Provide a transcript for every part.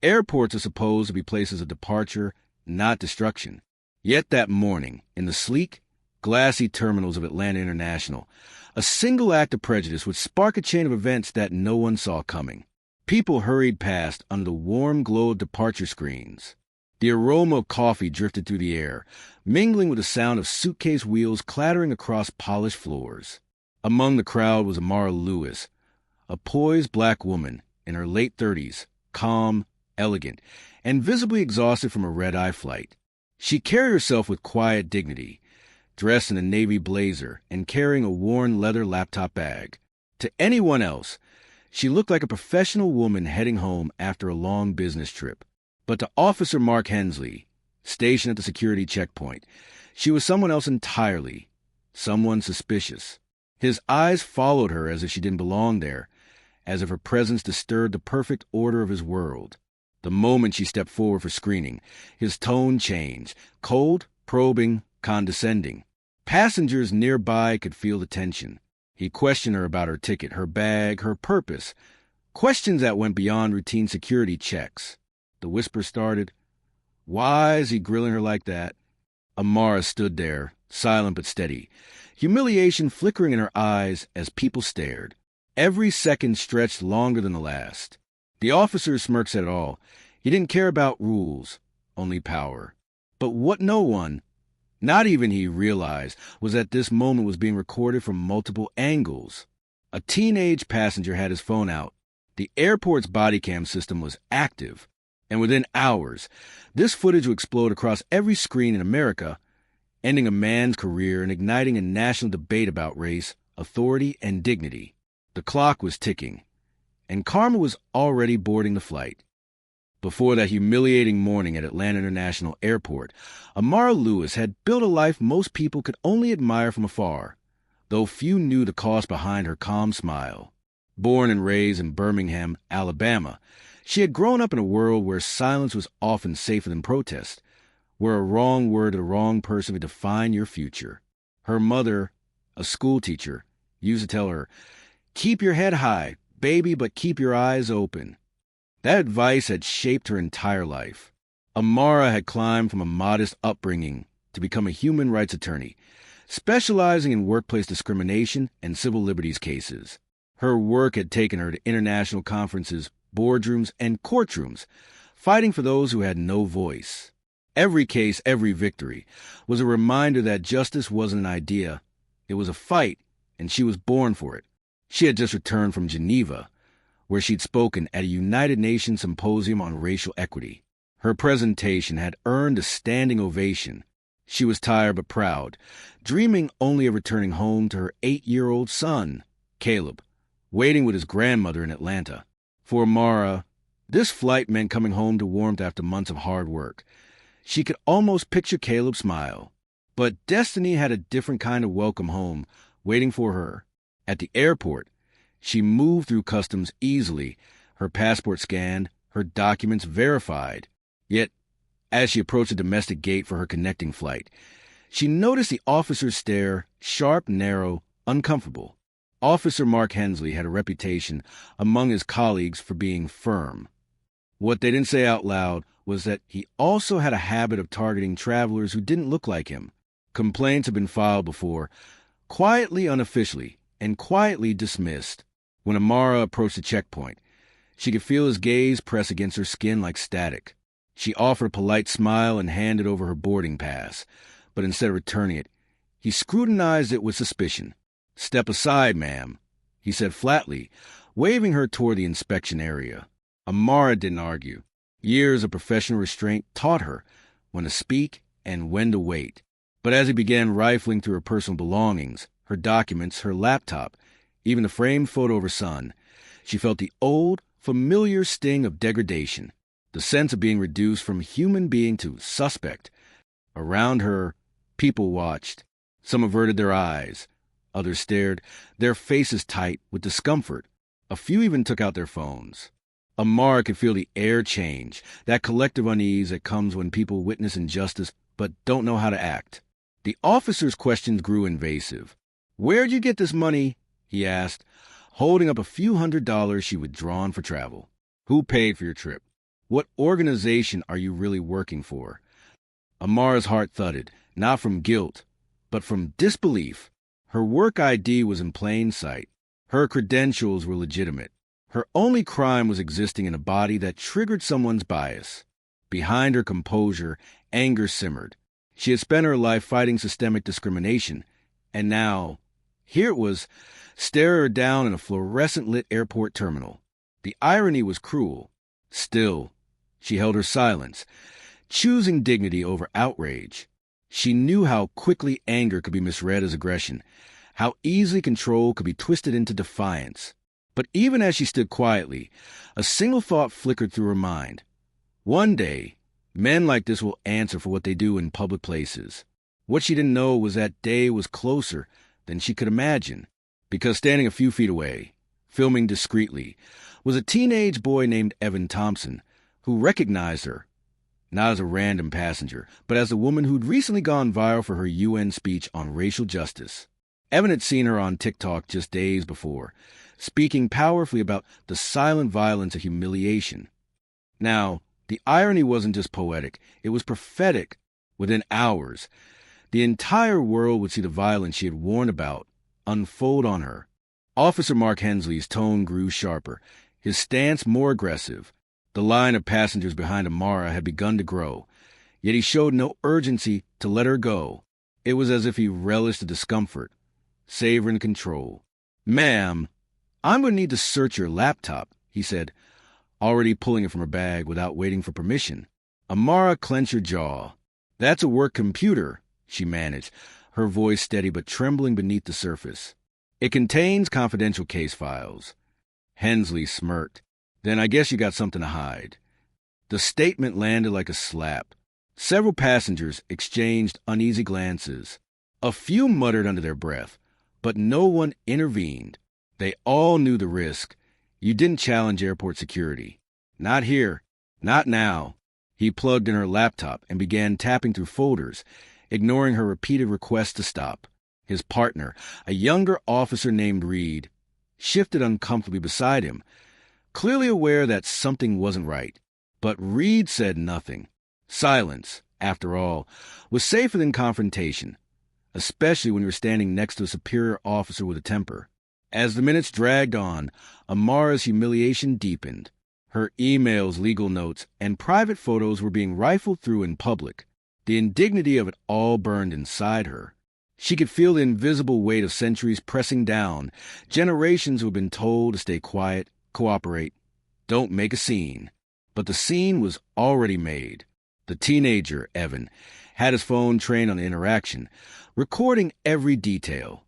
Airports are supposed to be places of departure, not destruction. Yet that morning, in the sleek, glassy terminals of Atlanta International, a single act of prejudice would spark a chain of events that no one saw coming. People hurried past under the warm glow of departure screens. The aroma of coffee drifted through the air, mingling with the sound of suitcase wheels clattering across polished floors. Among the crowd was Amara Lewis, a poised black woman in her late 30s, calm, elegant, and visibly exhausted from a red-eye flight. She carried herself with quiet dignity, dressed in a navy blazer and carrying a worn leather laptop bag. To anyone else, she looked like a professional woman heading home after a long business trip. But to Officer Mark Hensley, stationed at the security checkpoint, she was someone else entirely, someone suspicious. His eyes followed her as if she didn't belong there, as if her presence disturbed the perfect order of his world. The moment she stepped forward for screening, his tone changed, cold, probing, condescending. Passengers nearby could feel the tension. He questioned her about her ticket, her bag, her purpose, questions that went beyond routine security checks. The whisper started, "Why is he grilling her like that?" Amara stood there, silent but steady, humiliation flickering in her eyes as people stared. Every second stretched longer than the last. The officer's smirk said it all. He didn't care about rules, only power. But what no one, not even he, realized was that this moment was being recorded from multiple angles. A teenage passenger had his phone out. The airport's body cam system was active. And within hours, this footage would explode across every screen in America, ending a man's career and igniting a national debate about race, authority, and dignity. The clock was ticking, and karma was already boarding the flight. Before that humiliating morning at Atlanta International Airport, Amara Lewis had built a life most people could only admire from afar, though few knew the cost behind her calm smile. Born and raised in Birmingham, Alabama, she had grown up in a world where silence was often safer than protest, where a wrong word to the wrong person could define your future. Her mother, a schoolteacher, used to tell her, "Keep your head high, baby, but keep your eyes open." That advice had shaped her entire life. Amara had climbed from a modest upbringing to become a human rights attorney, specializing in workplace discrimination and civil liberties cases. Her work had taken her to international conferences, boardrooms, and courtrooms, fighting for those who had no voice. Every case, every victory, was a reminder that justice wasn't an idea. It was a fight, and she was born for it. She had just returned from Geneva, where she'd spoken at a United Nations symposium on racial equity. Her presentation had earned a standing ovation. She was tired but proud, dreaming only of returning home to her 8-year-old son, Caleb, waiting with his grandmother in Atlanta. For Amara, this flight meant coming home to warmth after months of hard work. She could almost picture Caleb's smile. But destiny had a different kind of welcome home waiting for her. At the airport, she moved through customs easily, her passport scanned, her documents verified. Yet, as she approached the domestic gate for her connecting flight, she noticed the officer's stare, sharp, narrow, uncomfortable. Officer Mark Hensley had a reputation among his colleagues for being firm. What they didn't say out loud was that he also had a habit of targeting travelers who didn't look like him. Complaints had been filed before, quietly unofficially, and quietly dismissed. When Amara approached the checkpoint, she could feel his gaze press against her skin like static. She offered a polite smile and handed over her boarding pass, but instead of returning it, he scrutinized it with suspicion. "Step aside, ma'am," he said flatly, waving her toward the inspection area. Amara didn't argue. Years of professional restraint taught her when to speak and when to wait. But as he began rifling through her personal belongings, her documents, her laptop, even the framed photo of her son, she felt the old, familiar sting of degradation, the sense of being reduced from human being to suspect. Around her, people watched. Some averted their eyes. Others stared, their faces tight with discomfort. A few even took out their phones. Amara could feel the air change, that collective unease that comes when people witness injustice but don't know how to act. The officer's questions grew invasive. "Where'd you get this money?" he asked, holding up a few $100s she'd withdrawn for travel. "Who paid for your trip?" What organization are you really working for? Amara's heart thudded, not from guilt, but from disbelief. Her work ID was in plain sight. Her credentials were legitimate. Her only crime was existing in a body that triggered someone's bias. Behind her composure, anger simmered. She had spent her life fighting systemic discrimination, and now, here it was, stare her down in a fluorescent-lit airport terminal. The irony was cruel. Still, she held her silence, choosing dignity over outrage. She knew how quickly anger could be misread as aggression, how easily control could be twisted into defiance. But even as she stood quietly, a single thought flickered through her mind. One day, men like this will answer for what they do in public places. What she didn't know was that day was closer than she could imagine, because standing a few feet away, filming discreetly, was a teenage boy named Evan Thompson, who recognized her, not as a random passenger, but as the woman who'd recently gone viral for her UN speech on racial justice. Evan had seen her on TikTok just days before, speaking powerfully about the silent violence of humiliation. Now, the irony wasn't just poetic, it was prophetic. Within hours, the entire world would see the violence she had warned about unfold on her. Officer Mark Hensley's tone grew sharper, his stance more aggressive. The line of passengers behind Amara had begun to grow, yet he showed no urgency to let her go. It was as if he relished the discomfort, savoring control. "Ma'am, I'm going to need to search your laptop," he said, already pulling it from her bag without waiting for permission. Amara clenched her jaw. "That's a work computer," she managed, her voice steady but trembling beneath the surface. "It contains confidential case files." Hensley smirked. "Then I guess you got something to hide." The statement landed like a slap. Several passengers exchanged uneasy glances. A few muttered under their breath, but no one intervened. They all knew the risk. You didn't challenge airport security. Not here. Not now. He plugged in her laptop and began tapping through folders, ignoring her repeated requests to stop. His partner, a younger officer named Reed, shifted uncomfortably beside him, clearly aware that something wasn't right. But Reed said nothing. Silence, after all, was safer than confrontation, especially when you're standing next to a superior officer with a temper. As the minutes dragged on, Amara's humiliation deepened. Her emails, legal notes, and private photos were being rifled through in public. The indignity of it all burned inside her. She could feel the invisible weight of centuries pressing down, generations who had been told to stay quiet, cooperate, don't make a scene. But the scene was already made. The teenager, Evan, had his phone trained on the interaction, recording every detail.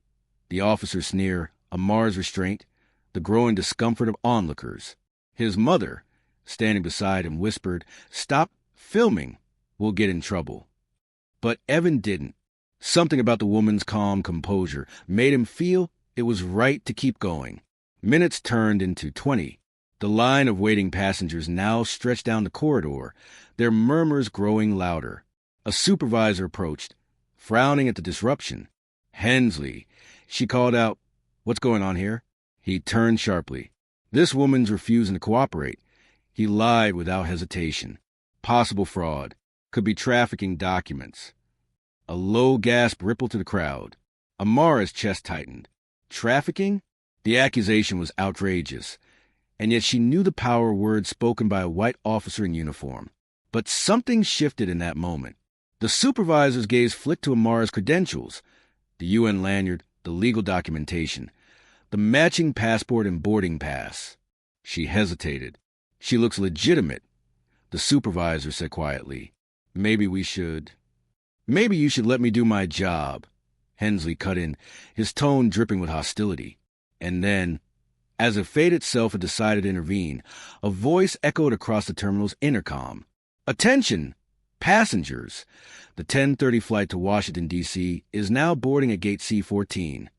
The officer's sneer, Amar's restraint, the growing discomfort of onlookers. His mother, standing beside him, whispered, "Stop filming. We'll get in trouble." But Evan didn't. Something about the woman's calm composure made him feel it was right to keep going. Minutes turned into 20. The line of waiting passengers now stretched down the corridor, their murmurs growing louder. A supervisor approached, frowning at the disruption. "Hensley," she called out, "what's going on here?" He turned sharply. This woman's refusing to cooperate. He lied without hesitation. Possible fraud. Could be trafficking documents. A low gasp rippled to the crowd. Amara's chest tightened. Trafficking? The accusation was outrageous, and yet she knew the power of words spoken by a white officer in uniform. But something shifted in that moment. The supervisor's gaze flicked to Amara's credentials, the UN lanyard, the legal documentation, the matching passport and boarding pass. She hesitated. "She looks legitimate," the supervisor said quietly. Maybe you should let me do my job," Hensley cut in, his tone dripping with hostility. And then, as if fate itself had decided to intervene, a voice echoed across the terminal's intercom. "Attention, passengers! The 10:30 flight to Washington, D.C. is now boarding at gate C-14.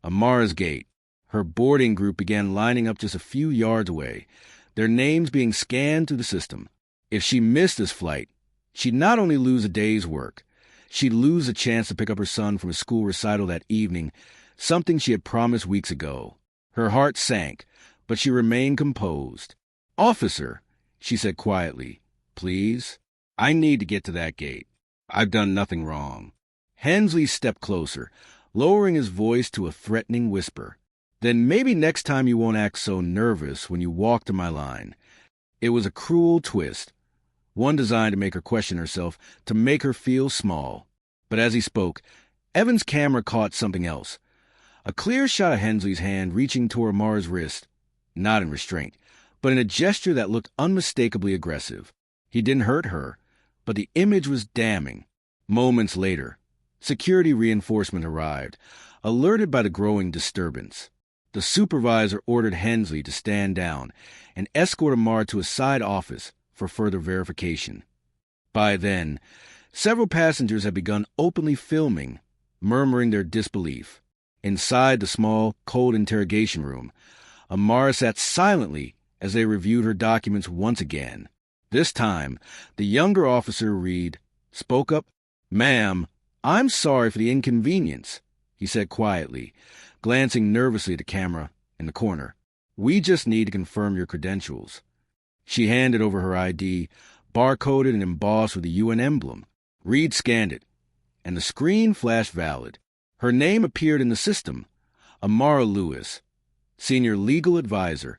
Amara's gate." Her boarding group began lining up just a few yards away, their names being scanned through the system. If she missed this flight, she'd not only lose a day's work, she'd lose a chance to pick up her son from a school recital that evening, something she had promised weeks ago. Her heart sank, but she remained composed. "Officer," she said quietly. Please? I need to get to that gate. I've done nothing wrong. Hensley stepped closer, lowering his voice to a threatening whisper. Then maybe next time you won't act so nervous when you walk to my line. It was a cruel twist, one designed to make her question herself, to make her feel small. But as he spoke, Evan's camera caught something else. A clear shot of Hensley's hand reaching toward Amara's wrist, not in restraint, but in a gesture that looked unmistakably aggressive. He didn't hurt her, but the image was damning. Moments later, security reinforcement arrived, alerted by the growing disturbance. The supervisor ordered Hensley to stand down and escort Amara to a side office for further verification. By then, several passengers had begun openly filming, murmuring their disbelief. Inside the small, cold interrogation room, Amara sat silently as they reviewed her documents once again. This time, the younger officer, Reed, spoke up. "Ma'am, I'm sorry for the inconvenience," he said quietly, glancing nervously at the camera in the corner. "We just need to confirm your credentials." She handed over her ID, barcoded and embossed with the UN emblem. Reed scanned it, and the screen flashed valid. Her name appeared in the system. Amara Lewis, Senior Legal Advisor,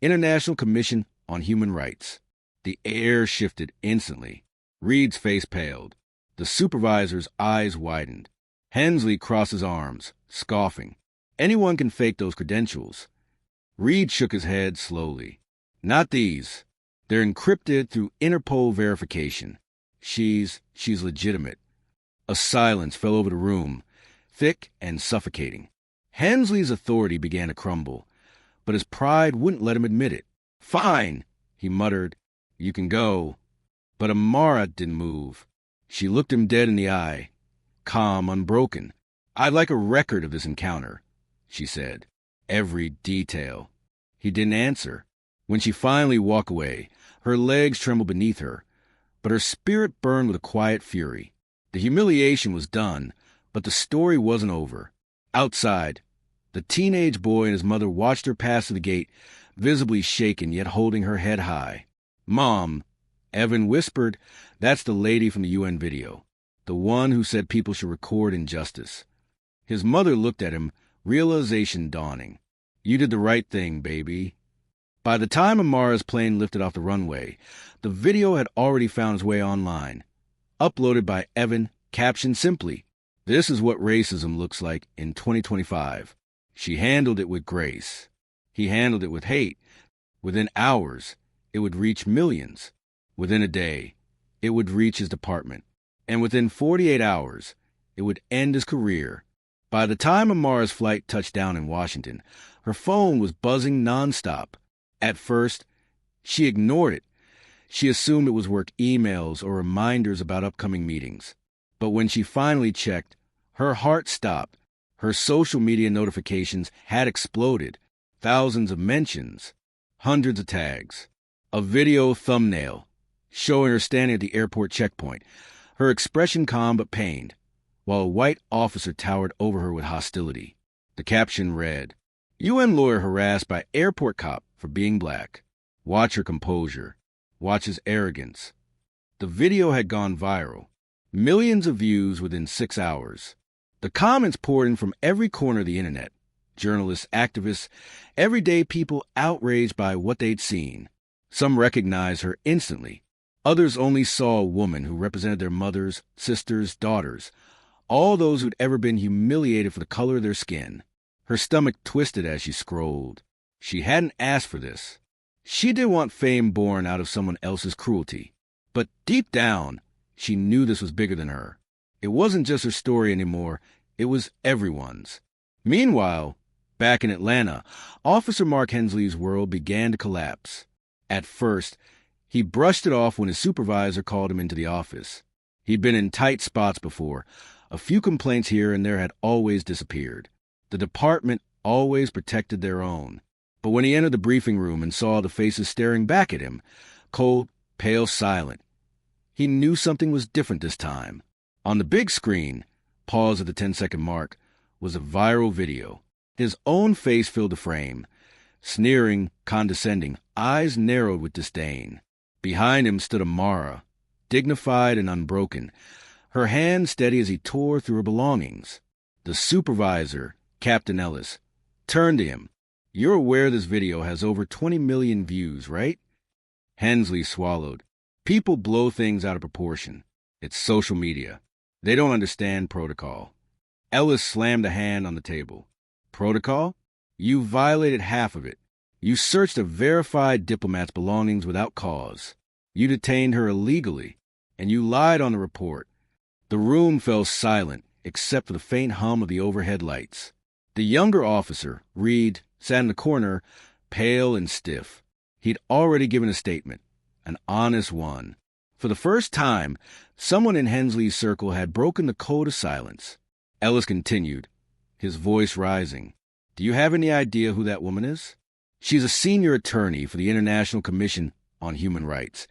International Commission on Human Rights. The air shifted instantly. Reed's face paled. The supervisor's eyes widened. Hensley crossed his arms, scoffing. Anyone can fake those credentials. Reed shook his head slowly. Not these. They're encrypted through Interpol verification. She's legitimate. A silence fell over the room, thick and suffocating. Hensley's authority began to crumble, but his pride wouldn't let him admit it. "Fine," he muttered. "You can go." But Amara didn't move. She looked him dead in the eye, calm, unbroken. "I'd like a record of this encounter," she said. "Every detail." He didn't answer. When she finally walked away, her legs trembled beneath her, but her spirit burned with a quiet fury. The humiliation was done, but the story wasn't over. Outside, the teenage boy and his mother watched her pass to the gate, visibly shaken yet holding her head high. "Mom," Evan whispered, "that's the lady from the UN video, the one who said people should record injustice." His mother looked at him, realization dawning. "You did the right thing, baby." By the time Amara's plane lifted off the runway, the video had already found its way online. Uploaded by Evan, captioned simply, "This is what racism looks like in 2025. She handled it with grace. He handled it with hate. Within hours, it would reach millions. Within a day, it would reach his department. And within 48 hours, it would end his career." By the time Amara's flight touched down in Washington, her phone was buzzing nonstop. At first, she ignored it. She assumed it was work emails or reminders about upcoming meetings. But when she finally checked, her heart stopped. Her social media notifications had exploded. Thousands of mentions, hundreds of tags. A video thumbnail showing her standing at the airport checkpoint, her expression calm but pained, while a white officer towered over her with hostility. The caption read, "UN lawyer harassed by airport cop for being black. Watch her composure. Watch his arrogance." The video had gone viral. Millions of views within 6 hours. The comments poured in from every corner of the internet. Journalists, activists, everyday people outraged by what they'd seen. Some recognized her instantly. Others only saw a woman who represented their mothers, sisters, daughters, all those who'd ever been humiliated for the color of their skin. Her stomach twisted as she scrolled. She hadn't asked for this. She didn't want fame born out of someone else's cruelty. But deep down, she knew this was bigger than her. It wasn't just her story anymore. It was everyone's. Meanwhile, back in Atlanta, Officer Mark Hensley's world began to collapse. At first, he brushed it off when his supervisor called him into the office. He'd been in tight spots before. A few complaints here and there had always disappeared. The department always protected their own. But when he entered the briefing room and saw the faces staring back at him, cold, pale, silent, he knew something was different this time. On the big screen, paused at the 10-second mark, was a viral video. His own face filled the frame, sneering, condescending, eyes narrowed with disdain. Behind him stood Amara, dignified and unbroken, her hand steady as he tore through her belongings. The supervisor, Captain Ellis, turned to him. "You're aware this video has over 20 million views, right?" Hensley swallowed. "People blow things out of proportion. It's social media. They don't understand protocol." Ellis slammed a hand on the table. "Protocol? You violated half of it. You searched a verified diplomat's belongings without cause. You detained her illegally, and you lied on the report." The room fell silent, except for the faint hum of the overhead lights. The younger officer, Reed, sat in the corner, pale and stiff. He'd already given a statement, an honest one. For the first time, someone in Hensley's circle had broken the code of silence. Ellis continued, his voice rising. "Do you have any idea who that woman is? She's a senior attorney for the International Commission on Human Rights,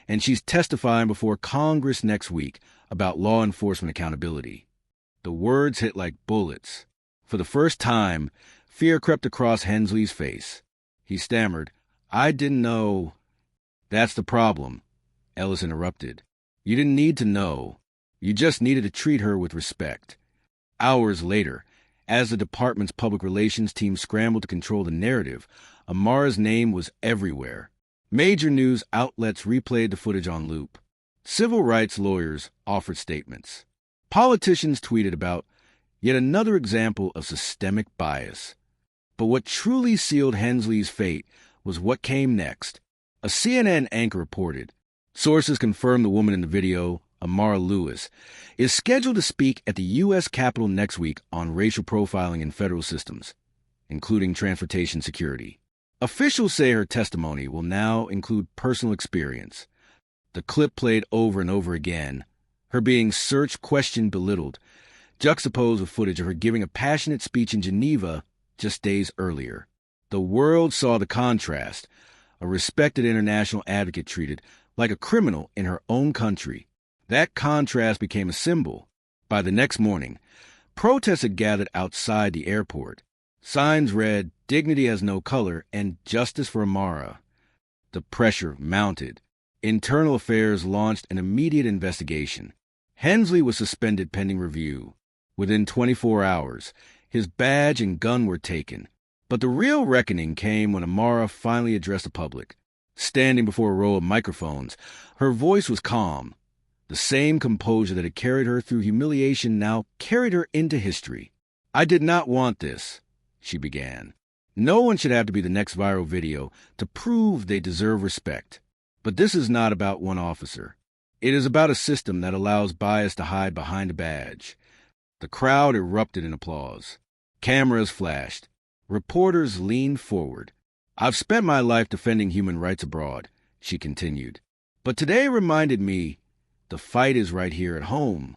and she's testifying before Congress next week about law enforcement accountability." The words hit like bullets. For the first time, fear crept across Hensley's face. He stammered, "I didn't know." "That's the problem," Ellis interrupted. "You didn't need to know. You just needed to treat her with respect." Hours later, as the department's public relations team scrambled to control the narrative, Amara's name was everywhere. Major news outlets replayed the footage on loop. Civil rights lawyers offered statements. Politicians tweeted about yet another example of systemic bias. But what truly sealed Hensley's fate was what came next. A CNN anchor reported, sources confirmed the woman in the video, Amara Lewis, is scheduled to speak at the U.S. Capitol next week on racial profiling in federal systems, including transportation security. Officials say her testimony will now include personal experience. The clip played over and over again, her being searched, questioned, belittled, juxtaposed with footage of her giving a passionate speech in Geneva just days earlier. The world saw the contrast, a respected international advocate treated like a criminal in her own country. That contrast became a symbol. By the next morning, protests had gathered outside the airport. Signs read, "Dignity has no color," and "Justice for Amara." The pressure mounted. Internal Affairs launched an immediate investigation. Hensley was suspended pending review. Within 24 hours, his badge and gun were taken. But the real reckoning came when Amara finally addressed the public. Standing before a row of microphones, her voice was calm. The same composure that had carried her through humiliation now carried her into history. "I did not want this," she began. "No one should have to be the next viral video to prove they deserve respect. But this is not about one officer. It is about a system that allows bias to hide behind a badge." The crowd erupted in applause. Cameras flashed. Reporters leaned forward. "I've spent my life defending human rights abroad," she continued. "But today reminded me the fight is right here at home."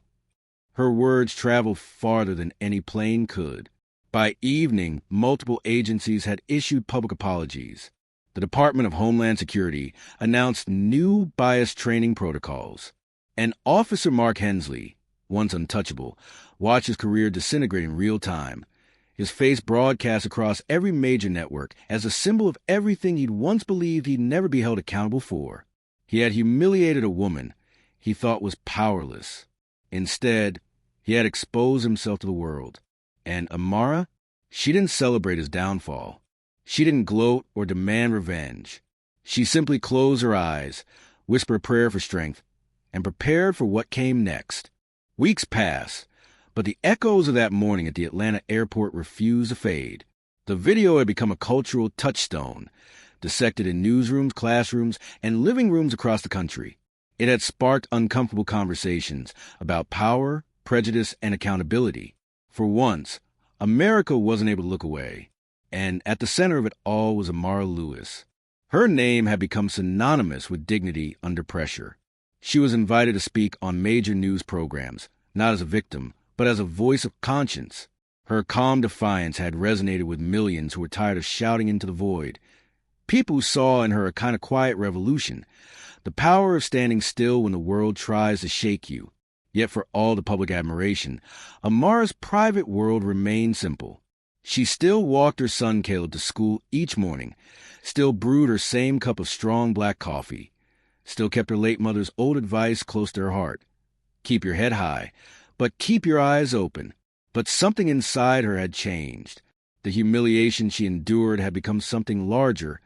Her words traveled farther than any plane could. By evening, multiple agencies had issued public apologies. The Department of Homeland Security announced new bias training protocols. And Officer Mark Hensley, once untouchable, watched his career disintegrate in real time. His face broadcast across every major network as a symbol of everything he'd once believed he'd never be held accountable for. He had humiliated a woman he thought was powerless. Instead, he had exposed himself to the world. And Amara, she didn't celebrate his downfall. She didn't gloat or demand revenge. She simply closed her eyes, whispered a prayer for strength, and prepared for what came next. Weeks passed, but the echoes of that morning at the Atlanta airport refused to fade. The video had become a cultural touchstone, dissected in newsrooms, classrooms, and living rooms across the country. It had sparked uncomfortable conversations about power, prejudice, and accountability. For once, America wasn't able to look away. And at the center of it all was Amara Lewis. Her name had become synonymous with dignity under pressure. She was invited to speak on major news programs, not as a victim, but as a voice of conscience. Her calm defiance had resonated with millions who were tired of shouting into the void. People saw in her a kind of quiet revolution, the power of standing still when the world tries to shake you. Yet for all the public admiration, Amara's private world remained simple. She still walked her son Caleb to school each morning, still brewed her same cup of strong black coffee, still kept her late mother's old advice close to her heart. Keep your head high, but keep your eyes open. But something inside her had changed. The humiliation she endured had become something larger,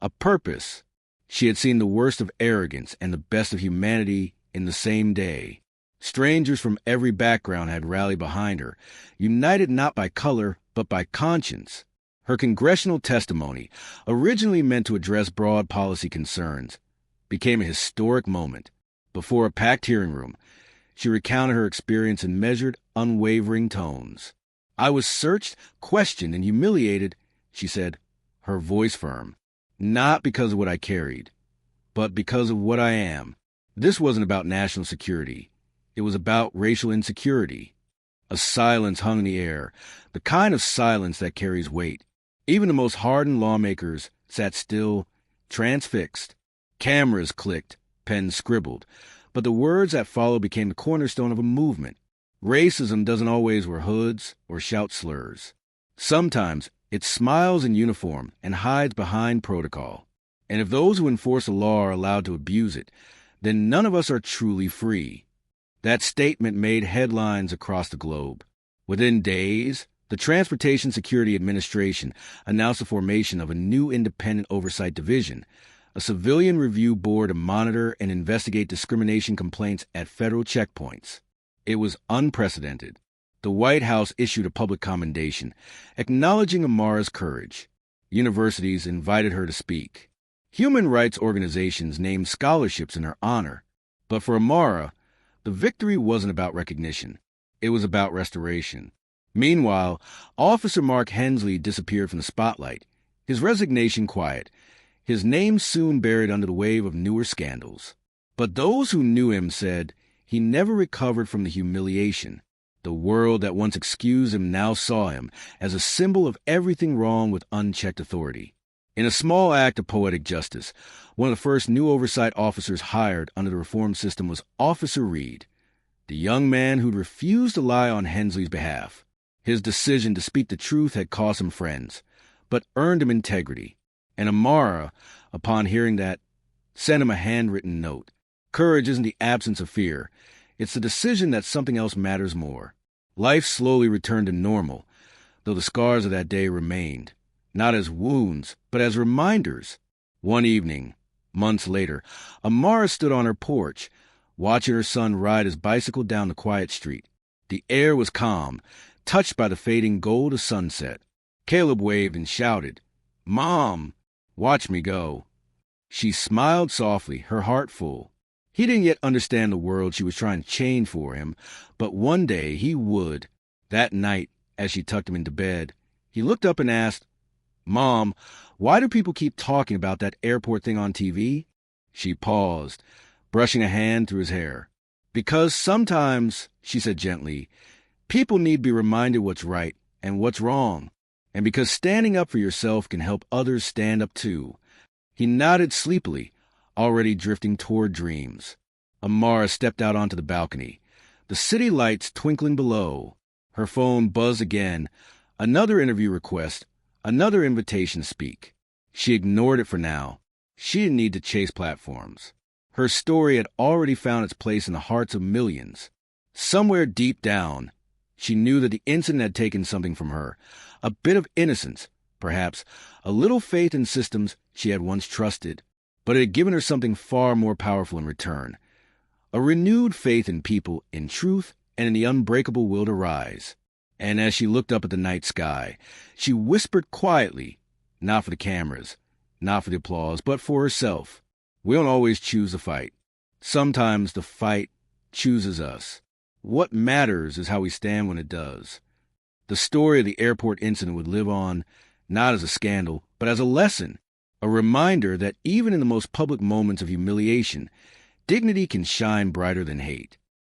a purpose. She had seen the worst of arrogance and the best of humanity in the same day. Strangers from every background had rallied behind her, united not by color, but by conscience. Her congressional testimony, originally meant to address broad policy concerns, became a historic moment. Before a packed hearing room, she recounted her experience in measured, unwavering tones. I was searched, questioned, and humiliated, she said, her voice firm, not because of what I carried, but because of what I am. This wasn't about national security. It was about racial insecurity. A silence hung in the air, the kind of silence that carries weight. Even the most hardened lawmakers sat still, transfixed. Cameras clicked, pens scribbled, but the words that followed became the cornerstone of a movement. Racism doesn't always wear hoods or shout slurs. Sometimes it smiles in uniform and hides behind protocol. And if those who enforce the law are allowed to abuse it, then none of us are truly free. That statement made headlines across the globe. Within days, the Transportation Security Administration announced the formation of a new independent oversight division, a civilian review board to monitor and investigate discrimination complaints at federal checkpoints. It was unprecedented. The White House issued a public commendation, acknowledging Amara's courage. Universities invited her to speak. Human rights organizations named scholarships in her honor. But for Amara, the victory wasn't about recognition. It was about restoration. Meanwhile, Officer Mark Hensley disappeared from the spotlight, his resignation quiet, his name soon buried under the wave of newer scandals. But those who knew him said he never recovered from the humiliation. The world that once excused him now saw him as a symbol of everything wrong with unchecked authority. In a small act of poetic justice, one of the first new oversight officers hired under the reform system was Officer Reed, the young man who'd refused to lie on Hensley's behalf. His decision to speak the truth had cost him friends, but earned him integrity. And Amara, upon hearing that, sent him a handwritten note. Courage isn't the absence of fear. It's the decision that something else matters more. Life slowly returned to normal, though the scars of that day remained, not as wounds, but as reminders. One evening, months later, Amara stood on her porch, watching her son ride his bicycle down the quiet street. The air was calm, touched by the fading gold of sunset. Caleb waved and shouted, "Mom, watch me go." She smiled softly, her heart full. He didn't yet understand the world she was trying to change for him, but one day he would. That night, as she tucked him into bed, he looked up and asked, "Mom, why do people keep talking about that airport thing on TV?" She paused, brushing a hand through his hair. "Because sometimes," she said gently, "people need to be reminded what's right and what's wrong. And because standing up for yourself can help others stand up too." He nodded sleepily, already drifting toward dreams. Amara stepped out onto the balcony, the city lights twinkling below. Her phone buzzed again, another interview request, another invitation to speak. She ignored it for now. She didn't need to chase platforms. Her story had already found its place in the hearts of millions. Somewhere deep down, she knew that the incident had taken something from her, a bit of innocence, perhaps, a little faith in systems she had once trusted. But it had given her something far more powerful in return, a renewed faith in people, in truth, and in the unbreakable will to rise. And as she looked up at the night sky, she whispered quietly, not for the cameras, not for the applause, but for herself, "We don't always choose the fight. Sometimes the fight chooses us. What matters is how we stand when it does." The story of the airport incident would live on, not as a scandal, but as a lesson, a reminder that even in the most public moments of humiliation, dignity can shine brighter than hate.